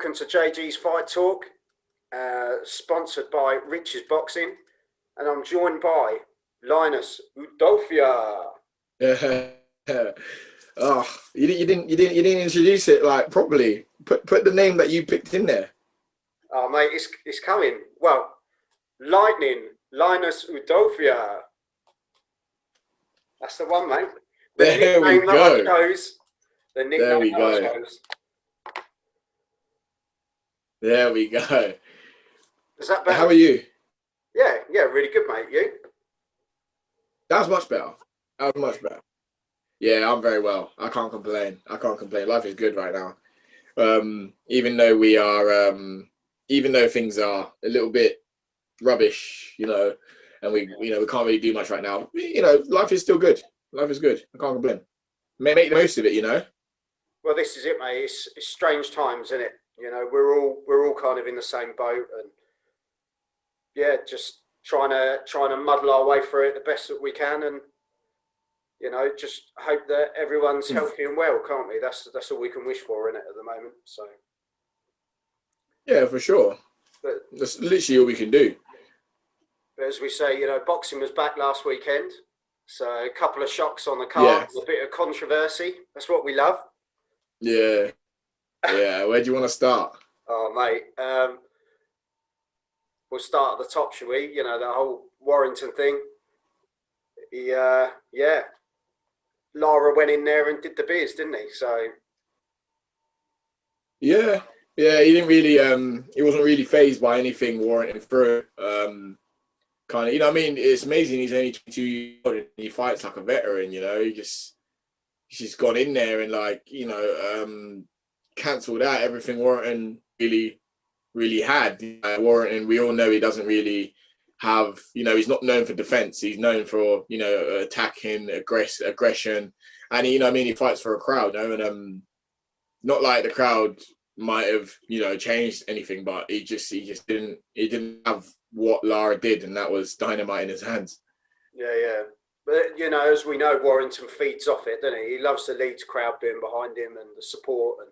welcome to JG's Fight Talk, sponsored by Rich's Boxing, and I'm joined by Linus Udofia. Oh, you didn't introduce it like properly. Put the name that you picked in there. Oh mate, it's coming. Well, Lightning Linus Udofia. That's the one, mate. The There we nickname that I go. chose. The nickname There we that I go. chose. There we go. Is that better? How are you? Yeah, really good, mate. You? That was much better. That was much better. Yeah, I'm very well. I can't complain. Life is good right now. Even though we are, even though things are a little bit rubbish, and we can't really do much right now. Life is still good. Life is good. I can't complain. Make the most of it. Well, this is it, mate. It's strange times, isn't it? We're all kind of in the same boat, and yeah, just trying to muddle our way through it the best that we can, and just hope that everyone's healthy and well, can't we? That's all we can wish for in it at the moment. So yeah, for sure. But that's literally all we can do. But as we say, boxing was back last weekend, so a couple of shocks on the card, a bit of controversy. That's what we love. Yeah. Where do you want to start? Oh, mate. We'll start at the top, shall we? The whole Warrington thing. Lara went in there and did the biz, didn't he? So. Yeah. He didn't really. He wasn't really phased by anything Warrington through. Kind of, it's amazing. He's only 22 years old and he fights like a veteran. He's just gone in there and cancelled out everything Warrington really had. Warrington, we all know he doesn't really have, he's not known for defense. He's known for, attacking, aggression. And, he fights for a crowd, and not like the crowd might have, changed anything, but he didn't have what Lara did, and that was dynamite in his hands. Yeah. But, as we know, Warrington feeds off it, doesn't he? He loves the Leeds crowd being behind him and the support. And,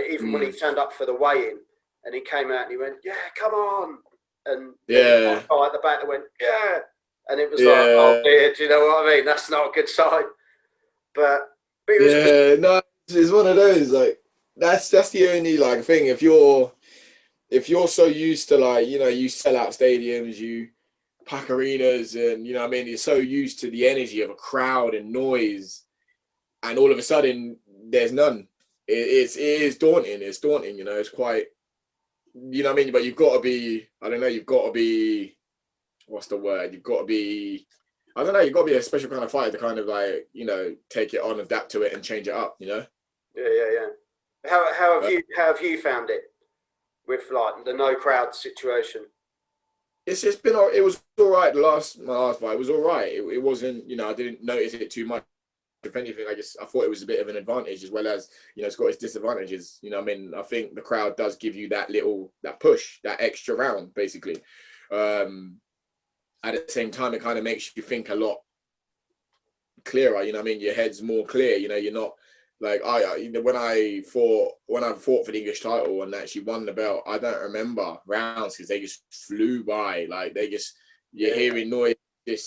even when he turned up for the weigh-in and he came out and he went, yeah, come on. And yeah, guy at the back that went, yeah. And it was like, oh, dear, do you know what I mean? That's not a good sign. But it was no, it's one of those, like, that's the only, like, thing. If you're so used to, you sell out stadiums, you pack arenas, and you're so used to the energy of a crowd and noise, and all of a sudden there's none. It is daunting. It's daunting. It's quite, but you've got to be, what's the word? You've got to be a special kind of fighter to kind of take it on, adapt to it, and change it up. Yeah. How have you found it with the no crowd situation? It's just been. It was all right. My last fight was all right. It wasn't. I didn't notice it too much. If anything, I thought it was a bit of an advantage, as well as it's got its disadvantages. I think the crowd does give you that push, that extra round, basically. At the same time, it kind of makes you think a lot clearer. Your head's more clear. You're not like when I fought for the English title and actually won the belt. I don't remember rounds because they just flew by. You're hearing noise.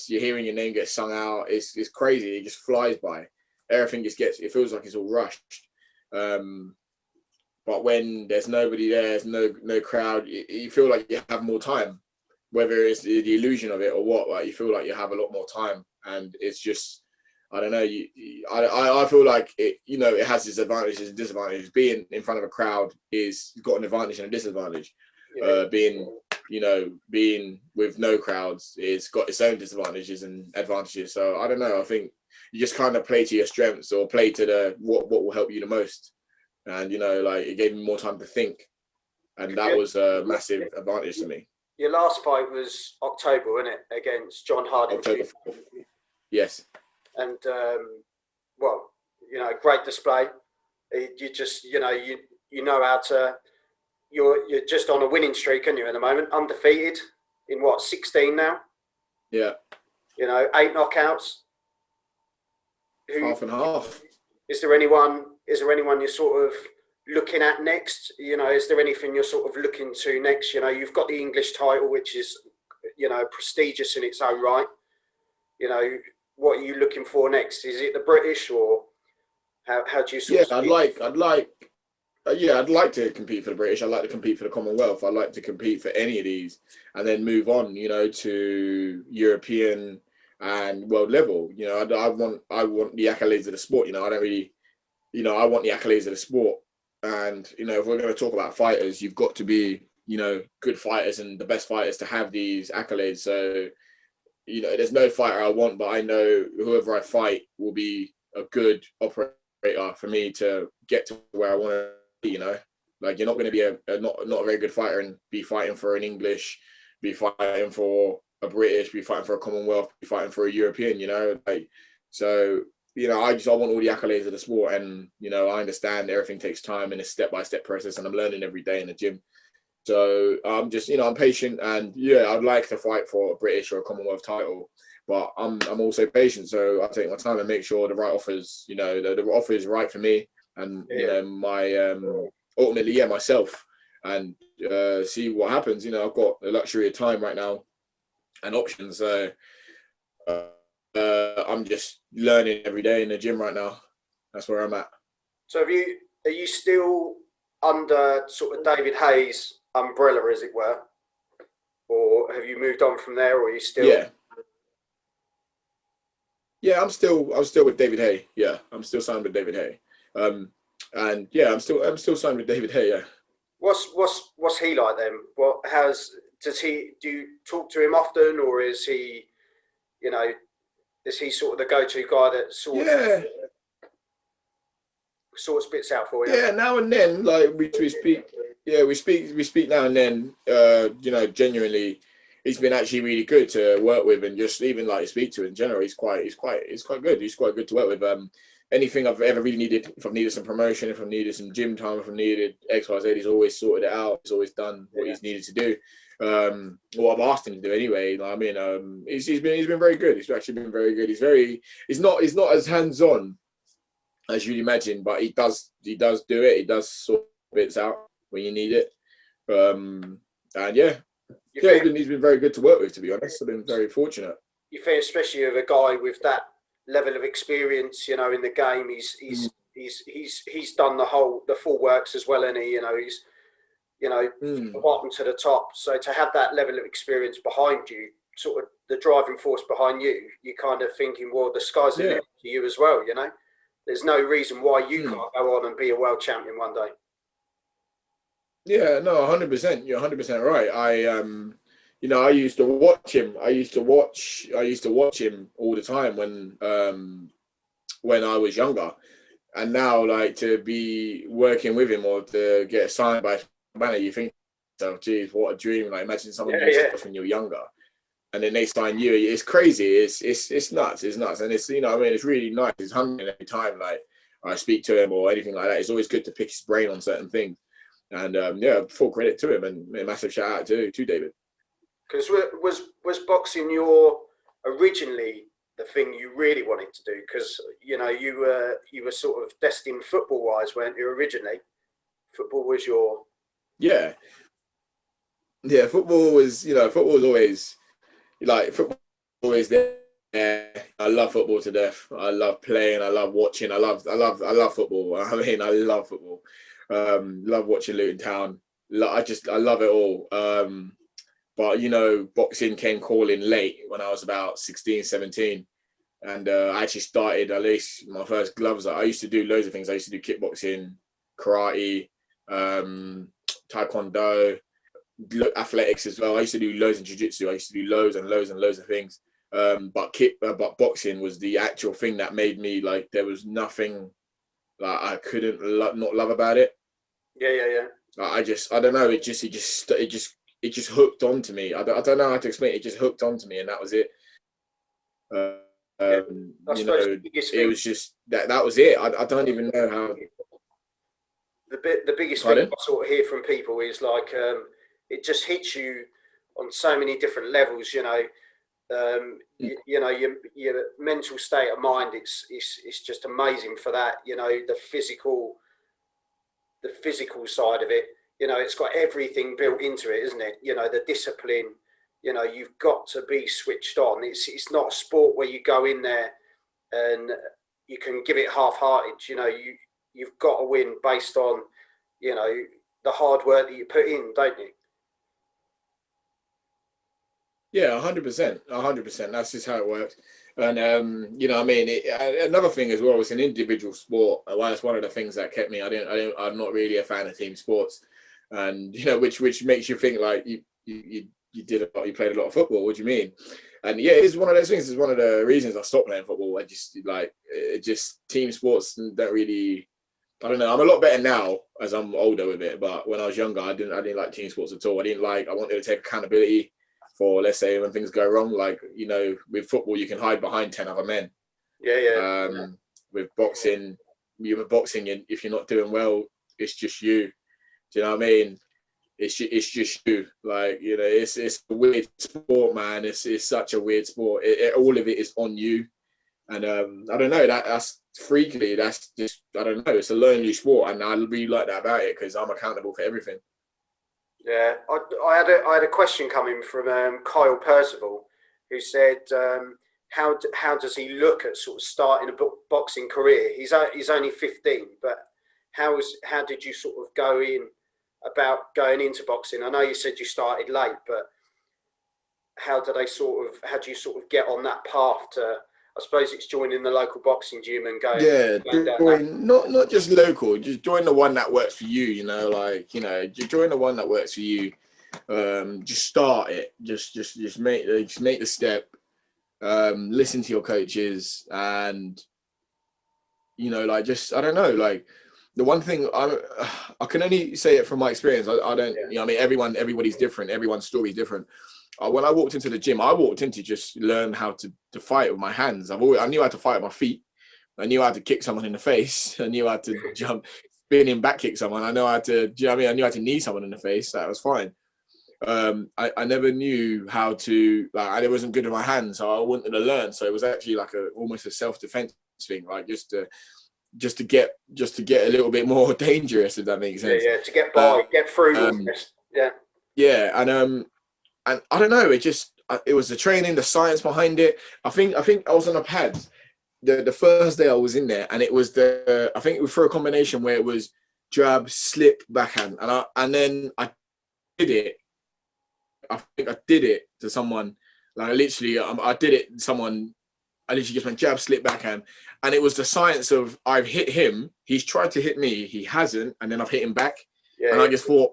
You're hearing your name get sung out. It's crazy. It just flies by. Everything it feels like it's all rushed. But when there's nobody there, there's no crowd, you feel like you have more time. Whether it's the illusion of it or what, you feel like you have a lot more time. And it's just, I don't know. I feel like it. It has its advantages and disadvantages. Being in front of a crowd is got an advantage and a disadvantage. Yeah. Being with no crowds, it's got its own disadvantages and advantages. So I don't know. I think you just kind of play to your strengths or play to what will help you the most. And it gave me more time to think, and that was a massive advantage to me. Your last fight was October, wasn't it, against John Harding? October 4th. Yes. And great display. You just you know how to. You're just on a winning streak, aren't you, at the moment? Undefeated in 16 now? Yeah. 8 knockouts. Half and half. Is there anyone you're sort of looking at next? You know, is there anything you're sort of looking to next? You know, you've got the English title, which is, you know, prestigious in its own right. You know, what are you looking for next? Is it the British, or how do you sort Yeah, of see it? I'd like to compete for the British. I'd like to compete for the Commonwealth. I'd like to compete for any of these, and then move on, you know, to European and world level. You know, I want the accolades of the sport. You know, I don't really, you know, I want the accolades of the sport. And you know, if we're going to talk about fighters, you've got to be, you know, good fighters and the best fighters to have these accolades. So, you know, there's no fighter I want, but I know whoever I fight will be a good operator for me to get to where I want to be, you know. Like, you're not going to be a not a very good fighter and be fighting for an English, be fighting for a British, be fighting for a Commonwealth, be fighting for a European, you know. Like, so, you know, I want all the accolades of the sport, and you know, I understand everything takes time and a step-by-step process, and I'm learning every day in the gym. So I'm just, you know, I'm patient, and yeah, I'd like to fight for a British or a Commonwealth title, but I'm also patient. So I take my time and make sure the right offers, you know, the offer is right for me, and you Yeah. know, my ultimately, yeah, myself, and see what happens. You know, I've got the luxury of time right now and options. So I'm just learning every day in the gym right now. That's where I'm at. So are you still under sort of David Hayes' umbrella, as it were, or have you moved on from there, or are you still? Yeah, yeah, I'm still with David Hay. Yeah, I'm still signed with David Hay. And yeah, I'm still signed with David Hay. Yeah. What's he like then? What has does he do you talk to him often, or is he, you know, is he sort of the go-to guy that Yeah, sorts bits out for you? yeah. Now and then, like we speak. Yeah, we speak now and then. You know, genuinely, he's been actually really good to work with, and just even like speak to in general. He's quite good. He's quite good to work with. Anything I've ever really needed, if I've needed some promotion, if I've needed some gym time, if I've needed X, Y, Z, he's always sorted it out. He's always done what Yeah. he's needed to do. What I've asked him to do anyway. I mean, he's been very good. He's actually been very good. He's not as hands on as you'd imagine, but he does do it. He does sort bits out when you need it. And yeah, You yeah, think he's been very good to work with. To be honest, I've been very fortunate. you think especially with a guy with that level of experience, you know, in the game, Mm, he's done the full works as well, and he, you know, he's, you know, from the mm, bottom to the top. So to have that level of experience behind you, sort of the driving force behind you, you're kind of thinking, well, the sky's the yeah, limit for you as well. You know, there's no reason why you mm, can't go on and be a world champion one day. yeah. No, 100%. You're 100% right. You know, I used to watch him. I used to watch him all the time when I was younger. And now, like, to be working with him or to get signed by Banner, you think, so, geez, what a dream! Like, imagine someone Yeah, you used to yeah. watch when you were younger, and then they sign you. It's crazy. It's nuts. It's nuts, and it's, you know, I mean, it's really nice. It's humbling every time, like, I speak to him or anything like that. It's always good to pick his brain on certain things. And yeah, full credit to him, and a massive shout out to David. Because was boxing your originally the thing you really wanted to do? Because you know you were sort of destined football wise, weren't you originally? Football was your Yeah, yeah. Football was always like football always there. I love football to death. I love playing. I love watching. I love football. I mean, I love football. Love watching Luton Town. I love it all. But you know, boxing came calling late when I was about 16, 17. And I actually started at least my first gloves. I used to do loads of things. I used to do kickboxing, karate, um, taekwondo, athletics as well. I used to do loads in jiu-jitsu. I used to do loads and loads and loads of things. But boxing was the actual thing that made me, like, there was nothing like I couldn't not love about it. yeah. I don't know. It just hooked onto me. I don't know how to explain it. It just hooked onto me, and that was it. Uh, Yeah, I you suppose know, the biggest it thing, was just that was it. I don't even know how. the biggest thing Pardon? I sort of hear from people is like it just hits you on so many different levels. You know, you know your mental state of mind. It's just amazing for that. You know, the physical the physical side of it. You know, it's got everything built into it, isn't it? You know, the discipline. You know, you've got to be switched on. It's not a sport where you go in there and you can give it half-hearted. You know, you've got to win based on, you know, the hard work that you put in, don't you? Yeah, 100%, 100%. That's just how it works. And you know, what I mean, another thing as well, it's an individual sport. Well, that's one of the things that kept me. I'm not really a fan of team sports, and you know, which makes you think like you played a lot of football. What do you mean? And yeah, it's one of those things. It's one of the reasons I stopped playing football. I just like just team sports don't really. I don't know. I'm a lot better now as I'm older with it. But when I was younger, I didn't like team sports at all. I wanted to take accountability for, let's say, when things go wrong. Like, you know, with football, you can hide behind 10 other men. Yeah. With boxing, if you're not doing well, it's just you. Do you know what I mean? It's just you. Like, you know, it's a weird sport, man. It's such a weird sport. All of it is on you. And I don't know, that's freakily, that's just, I don't know, it's a lonely sport, and I really like that about it because I'm accountable for everything. Yeah, I had a question coming from Kyle Percival, who said, how does he look at sort of starting a boxing career? He's only 15, but how did you sort of go in about going into boxing? I know you said you started late, but how do you sort of get on that path to? I suppose it's joining the local boxing gym and going. Yeah, going down join, not just local, just join the one that works for you. You know, like, you know, just join the one that works for you. Just start it. Just make the step. Listen to your coaches, and you know, like, just, I don't know, like, the one thing I can only say it from my experience. I don't, you know, I mean, everybody's different. Everyone's story is different. When I walked into the gym, I walked in to just learn how to fight with my hands. I knew how to fight with my feet. I knew how to kick someone in the face. I knew how to jump, spinning back kick someone. I know how to, do you know what I mean? I knew how to knee someone in the face. That was fine. I never knew how to, like, I wasn't good with my hands, so I wanted to learn. So it was actually like almost a self-defense thing, like just to get a little bit more dangerous, if that makes sense. Yeah, to get by, get through. Yeah, and I don't know, it was the training, the science behind it. I think I was on a pad the first day I was in there, and it was I think it was for a combination where it was jab, slip, backhand, and then I did it. I think I did it to someone, like, literally, I did it to someone. I literally just went jab, slip, backhand, and it was the science of, I've hit him, he's tried to hit me, he hasn't, and then I've hit him back, and I just thought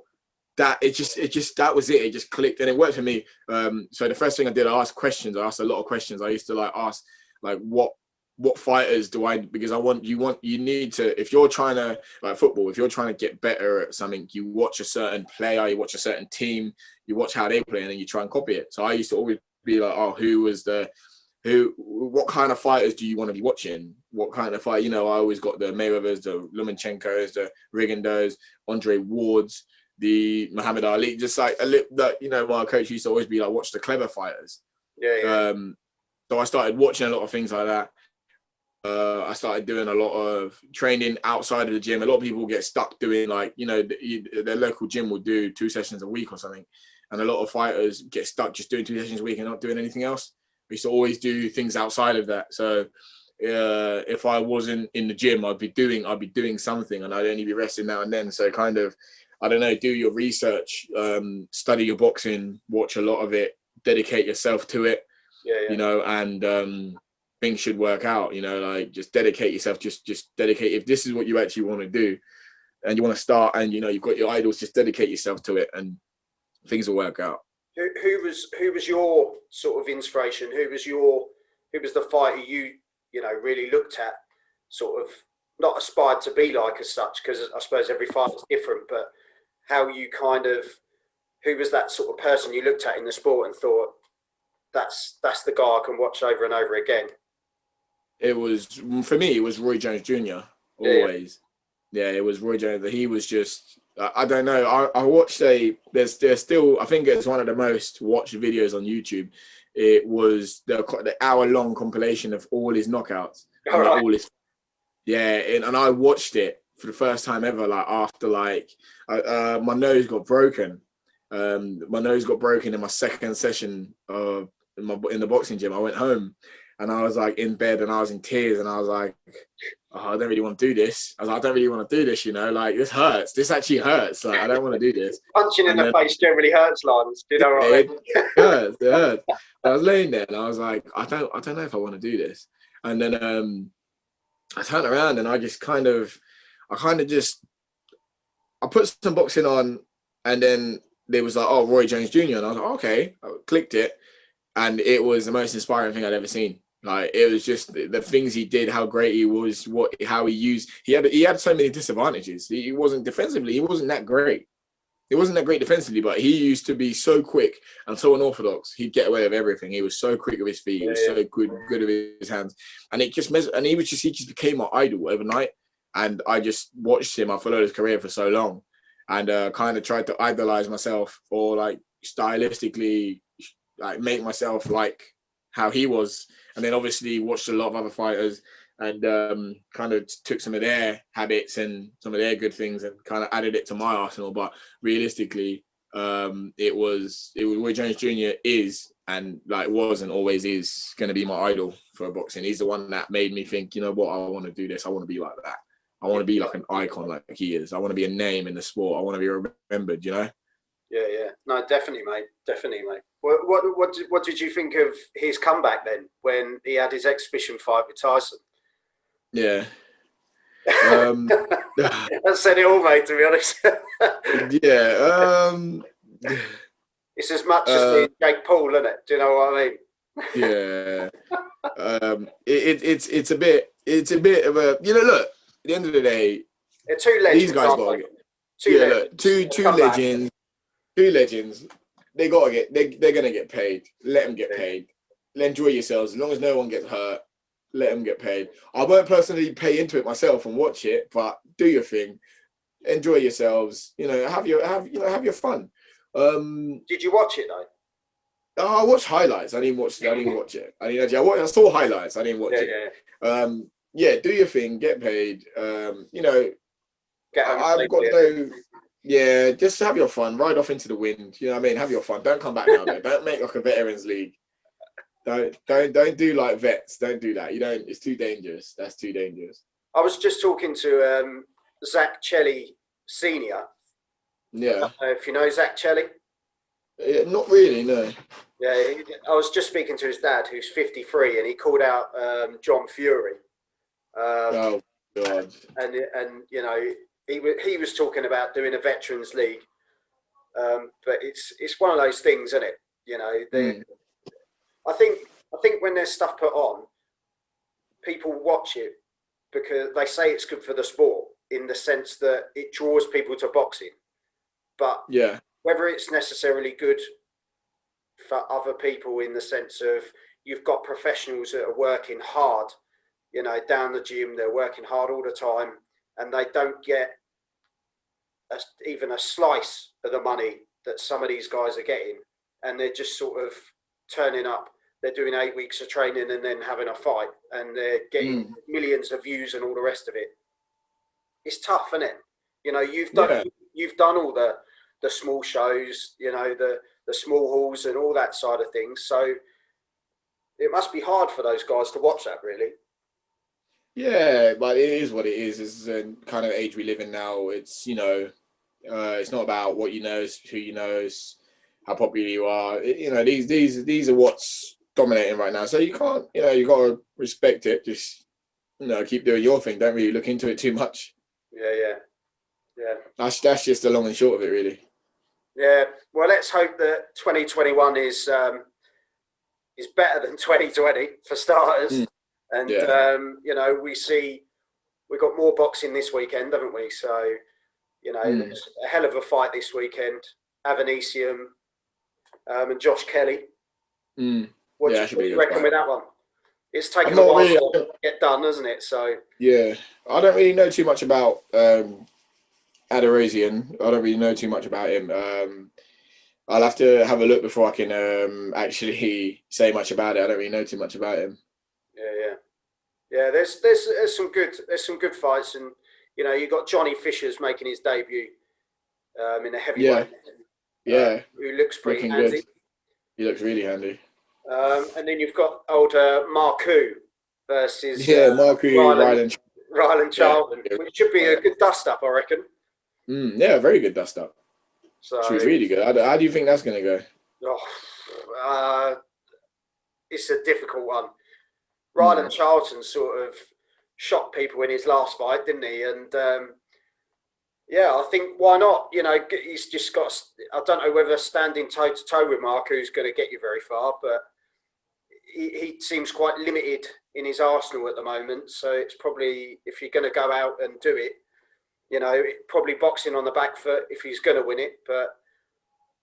that it just that was it. It just clicked, and it worked for me. So the first thing I did, I asked questions. I asked a lot of questions. I used to ask, like, what fighters do I, because you need to, if you're trying to, like football, if you're trying to get better at something, you watch a certain player, you watch a certain team, you watch how they play, and then you try and copy it. So I used to always be like, oh, what kind of fighters do you want to be watching? What kind of fight? You know, I always got the Mayweathers, the Lomachenko's, the Rigondeaux, Andre Wards, the Muhammad Ali. Just like that, you know, my coach used to always be like, watch the clever fighters. So I started watching a lot of things like that. I started doing a lot of training outside of the gym. A lot of people get stuck doing, like, you know, their local gym will do 2 sessions a week or something, and a lot of fighters get stuck just doing 2 sessions a week and not doing anything else. We used to always do things outside of that. So if I wasn't in the gym, I'd be doing something, and I'd only be resting now and then. So kind of, I don't know, do your research, study your boxing, watch a lot of it, dedicate yourself to it, you know, and things should work out, you know, like, just dedicate yourself, just dedicate. If this is what you actually want to do and you want to start, and, you know, you've got your idols, just dedicate yourself to it and things will work out. Who was your sort of inspiration? Who was the fighter you know, really looked at, sort of not aspired to be like as such, because I suppose every fighter's different, but who was that sort of person you looked at in the sport and thought, that's the guy I can watch over and over again? It was, for me, it was Roy Jones Jr. always. Yeah, it was Roy Jones. He was just, I don't know. I watched there's still, I think it's one of the most watched videos on YouTube. It was the hour-long compilation of all his knockouts. And all his, and I watched it for the first time ever, like after like my nose got broken. My nose got broken in my second session in the boxing gym. I went home and I was like in bed and I was in tears and I was like, oh, I don't really want to do this. I was like, I don't really want to do this, you know, like this hurts. This actually hurts. Like I don't want to do this. Punching in the face generally hurts, Linus. Do you know what I mean? It hurts. It hurts. I was laying there and I was like, I don't know if I want to do this. And then I turned around and I put some boxing on, and then they was like, oh, Roy Jones Jr. And I was like, okay, I clicked it. And it was the most inspiring thing I'd ever seen. Like, it was just the things he did, how great he was, how he had so many disadvantages. He wasn't defensively, he wasn't that great. He wasn't that great defensively, but he used to be so quick and so unorthodox. He'd get away with everything. He was so quick with his feet. He was so good with his hands. And he just became my idol overnight. And I just watched him. I followed his career for so long, and kind of tried to idolize myself, or like stylistically, like make myself like how he was. And then obviously watched a lot of other fighters, and kind of took some of their habits and some of their good things and kind of added it to my arsenal. But realistically, it was Roy Jones Jr. is, and like was and always is, going to be my idol for boxing. He's the one that made me think, you know what, I want to do this. I want to be like that. I want to be like an icon like he is. I want to be a name in the sport. I want to be remembered, you know? Yeah. No, definitely, mate. Definitely, mate. What did you think of his comeback then when he had his exhibition fight with Tyson? Yeah. That said it all, mate, to be honest. Yeah. It's as much as me and Jake Paul, isn't it? Do you know what I mean? Yeah. It's a bit of a, you know, look, at the end of the day, two legends, these guys got to get two legends. They got to get, they're going to get paid. Let them get paid. Enjoy yourselves. As long as no one gets hurt, let them get paid. I won't personally pay into it myself and watch it, but do your thing. Enjoy yourselves. You know, have your fun. Did you watch it though? I watched highlights. I didn't watch it. I saw highlights. I didn't watch it. Yeah. Do your thing. Get paid. You know, I've got no. Yeah, just have your fun. Ride off into the wind. You know what I mean? Have your fun. Don't come back down there. Don't make like a veterans league. Don't do like vets. Don't do that. You don't. It's too dangerous. That's too dangerous. I was just talking to Zach Chelly Senior. Yeah. If you know Zach Chelly. Not really. No. Yeah, I was just speaking to his dad, who's 53, and he called out John Fury. Oh God. And you know, he was talking about doing a veterans league, but it's one of those things, isn't it? You know, I think when there's stuff put on, people watch it because they say it's good for the sport in the sense that it draws people to boxing. But yeah, whether it's necessarily good for other people in the sense of you've got professionals that are working hard, you know, down the gym, they're working hard all the time, and they don't get even a slice of the money that some of these guys are getting, and they're just sort of turning up. They're doing 8 weeks of training and then having a fight, and they're getting millions of views and all the rest of it. It's tough, isn't it? You know, you've done all the small shows, you know, the small halls and all that side of things. So it must be hard for those guys to watch that, really. Yeah, but it is what it is. It's the kind of age we live in now. It's, you know, it's not about what you know, it's who you know, it's how popular you are. You know, these are what's dominating right now. So you can't, you know, you got to respect it. Just, you know, keep doing your thing. Don't really look into it too much. Yeah. That's just the long and short of it, really. Yeah. Well, let's hope that 2021 is better than 2020 for starters. And you know, we've got more boxing this weekend, haven't we? So, you know, there's a hell of a fight this weekend. Avanesium and Josh Kelly. What do you reckon with that one? It's taken a while to get done, hasn't it? So yeah, I don't really know too much about Aderosian. I don't really know too much about him. I'll have to have a look before I can actually say much about it. I don't really know too much about him. Yeah. There's some good fights, and You know, you've got Johnny Fisher's making his debut in the Yeah, heavyweight, yeah, who looks pretty looking good. handy. He looks really handy. And then you've got older Marku versus Yeah, Marku, Ryland, Rylan. Ryland Yeah, Charlton, which should be a good dust up, I reckon. yeah, very good dust up. So, She was really good. How do you think that's going to go? it's a difficult one. Mm. Ryland Charlton sort of shocked people in his last fight, didn't he? And yeah, I think why not? You know, he's just got. I don't know whether standing toe to toe with Marku is going to get you very far, but he seems quite limited in his arsenal at the moment. So it's probably, if you're going to go out and do it, you know, probably boxing on the back foot if he's going to win it. But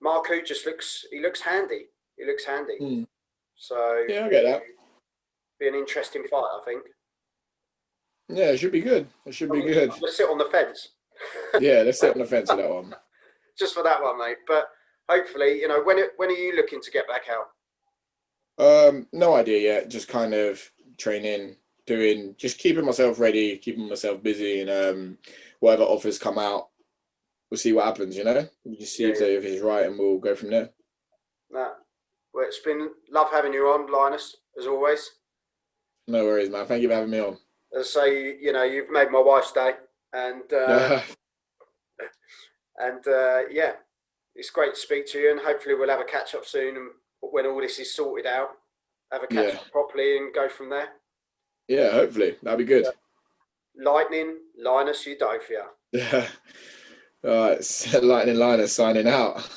Marku just looks handy. He looks handy. Mm. So Yeah, I get that. Be an interesting fight, I think. Yeah, it should be good. It should be good. Let's sit on the fence. Yeah, let's sit on the fence with that one. Just for that one, mate. But hopefully, you know, when are you looking to get back out? No idea yet. Just kind of training, just keeping myself ready, keeping myself busy, and whatever offers come out, we'll see what happens. You know, we just see if it's right, and we'll go from there. Nah. Well, it's been love having you on, Linus, as always. No worries, man. Thank you for having me on. As I say, you know, you've made my wife's day, and yeah, it's great to speak to you, and hopefully we'll have a catch up soon, and when all this is sorted out, have a catch up properly and go from there. Yeah, hopefully that'd be good. Lightning, Linus Udofia. Yeah. All right, Lightning Linus signing out.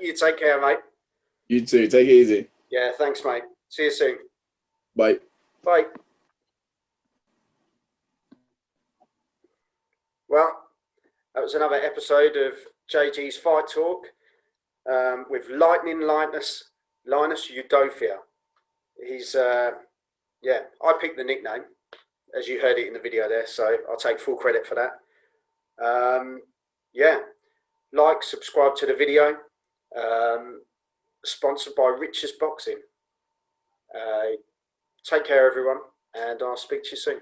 You take care, mate. You too. Take it easy. Yeah, thanks, mate. See you soon. Bye. Bye. Well, that was another episode of JG's Fight Talk with Lightning Linus Udofia. He's, yeah, I picked the nickname, as you heard it in the video there, so I'll take full credit for that. Yeah, like, subscribe to the video. Sponsored by Rich's Boxing. Take care, everyone, and I'll speak to you soon.